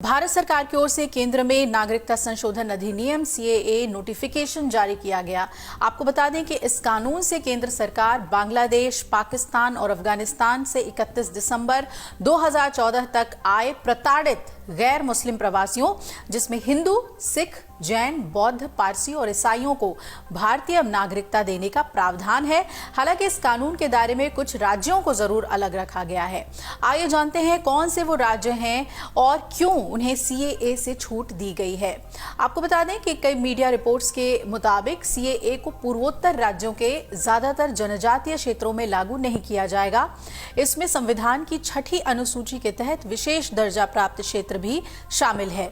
भारत सरकार की ओर से केंद्र में नागरिकता संशोधन अधिनियम सीएए नोटिफिकेशन जारी किया गया। आपको बता दें कि इस कानून से केंद्र सरकार बांग्लादेश, पाकिस्तान और अफगानिस्तान से 31 दिसंबर 2014 तक आए प्रताड़ित गैर मुस्लिम प्रवासियों, जिसमें हिंदू, सिख, जैन, बौद्ध, पारसी और ईसाइयों को भारतीय नागरिकता देने का प्रावधान है। हालांकि इस कानून के दायरे में कुछ राज्यों को जरूर अलग रखा गया है। आइए जानते हैं कौन से वो राज्य हैं और क्यों उन्हें सीएए से छूट दी गई है। आपको बता दें कि कई मीडिया रिपोर्ट्स के मुताबिक सीएए को पूर्वोत्तर राज्यों के ज्यादातर जनजातीय क्षेत्रों में लागू नहीं किया जाएगा। इसमें संविधान की 6ठी अनुसूची के तहत विशेष दर्जा प्राप्त क्षेत्र भी शामिल है।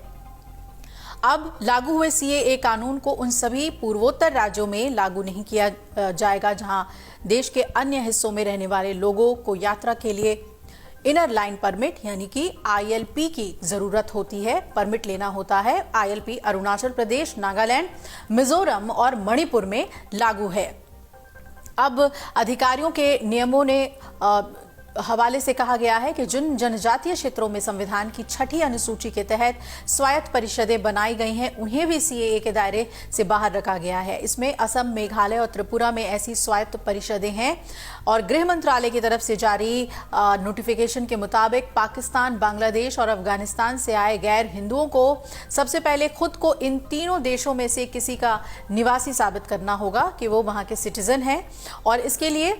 अब लागू हुए सीएए कानून को उन सभी पूर्वोत्तर राज्यों में लागू नहीं किया जाएगा जहां देश के अन्य हिस्सों में रहने वाले लोगों को यात्रा के लिए इनर लाइन परमिट यानी कि आईएलपी की जरूरत होती है। परमिट लेना होता है। आईएलपी अरुणाचल प्रदेश, नागालैंड, मिजोरम और मणिपुर में लागू है। अब अधिकारियों के नियमों ने हवाले से कहा गया है कि जिन जनजातीय क्षेत्रों में संविधान की 6ठी अनुसूची के तहत स्वायत्त परिषदें बनाई गई हैं, उन्हें भी सीएए के दायरे से बाहर रखा गया है। इसमें असम, मेघालय और त्रिपुरा में ऐसी स्वायत्त परिषदें हैं। और गृह मंत्रालय की तरफ से जारी नोटिफिकेशन के मुताबिक पाकिस्तान, बांग्लादेश और अफगानिस्तान से आए गैर हिंदुओं को सबसे पहले खुद को इन तीनों देशों में से किसी का निवासी साबित करना होगा कि वो वहां के सिटीजन हैं, और इसके लिए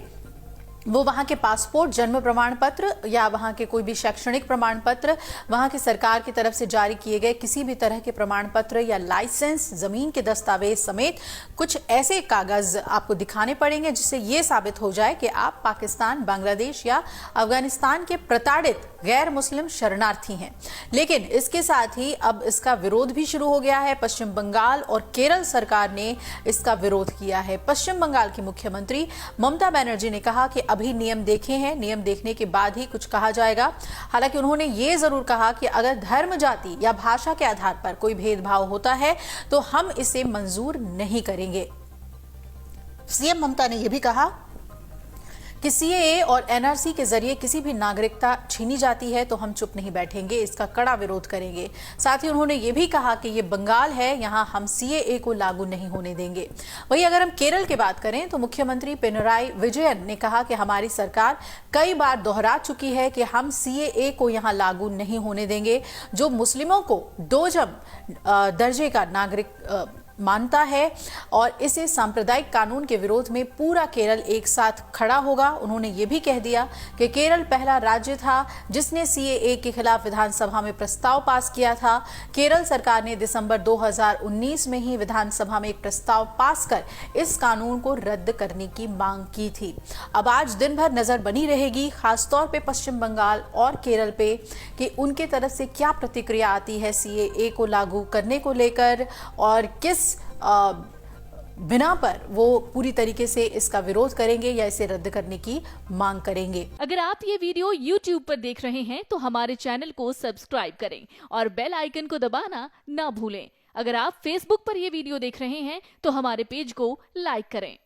वो वहां के पासपोर्ट, जन्म प्रमाण पत्र या वहां के कोई भी शैक्षणिक प्रमाण पत्र, वहां की सरकार की तरफ से जारी किए गए किसी भी तरह के प्रमाण पत्र या लाइसेंस, जमीन के दस्तावेज समेत कुछ ऐसे कागज आपको दिखाने पड़ेंगे जिससे ये साबित हो जाए कि आप पाकिस्तान, बांग्लादेश या अफगानिस्तान के प्रताड़ित गैर मुस्लिम शरणार्थी हैं। लेकिन इसके साथ ही अब इसका विरोध भी शुरू हो गया है। पश्चिम बंगाल और केरल सरकार ने इसका विरोध किया है। पश्चिम बंगाल की मुख्यमंत्री ममता बनर्जी ने कहा कि अभी नियम देखे हैं, नियम देखने के बाद ही कुछ कहा जाएगा। हालांकि उन्होंने ये जरूर कहा कि अगर धर्म, जाति या भाषा के आधार पर कोई भेदभाव होता है तो हम इसे मंजूर नहीं करेंगे। सीएम ममता ने यह भी कहा कि सीएए और एनआरसी के जरिए किसी भी नागरिकता छीनी जाती है तो हम चुप नहीं बैठेंगे, इसका कड़ा विरोध करेंगे। साथ ही उन्होंने ये भी कहा कि ये बंगाल है, यहां हम सीएए को लागू नहीं होने देंगे। वहीं अगर हम केरल की बात करें तो मुख्यमंत्री पिनराई विजयन ने कहा कि हमारी सरकार कई बार दोहरा चुकी है कि हम सीएए को यहां लागू नहीं होने देंगे। जो मुस्लिमों को 2 दर्जे का नागरिक मानता है और इसे सांप्रदायिक कानून के विरोध में पूरा केरल एक साथ खड़ा होगा। उन्होंने ये भी कह दिया कि केरल पहला राज्य था जिसने सीएए के खिलाफ विधानसभा में प्रस्ताव पास किया था। केरल सरकार ने दिसंबर 2019 में ही विधानसभा में एक प्रस्ताव पास कर इस कानून को रद्द करने की मांग की थी। अब आज दिन भर नजर बनी रहेगी, खासतौर पे पश्चिम बंगाल और केरल पे, कि उनके तरफ से क्या प्रतिक्रिया आती है सीएए को लागू करने को लेकर और किस बिना पर वो पूरी तरीके से इसका विरोध करेंगे या इसे रद्द करने की मांग करेंगे। अगर आप ये वीडियो YouTube पर देख रहे हैं तो हमारे चैनल को सब्सक्राइब करें और बेल आइकन को दबाना ना भूलें। अगर आप Facebook पर ये वीडियो देख रहे हैं तो हमारे पेज को लाइक करें।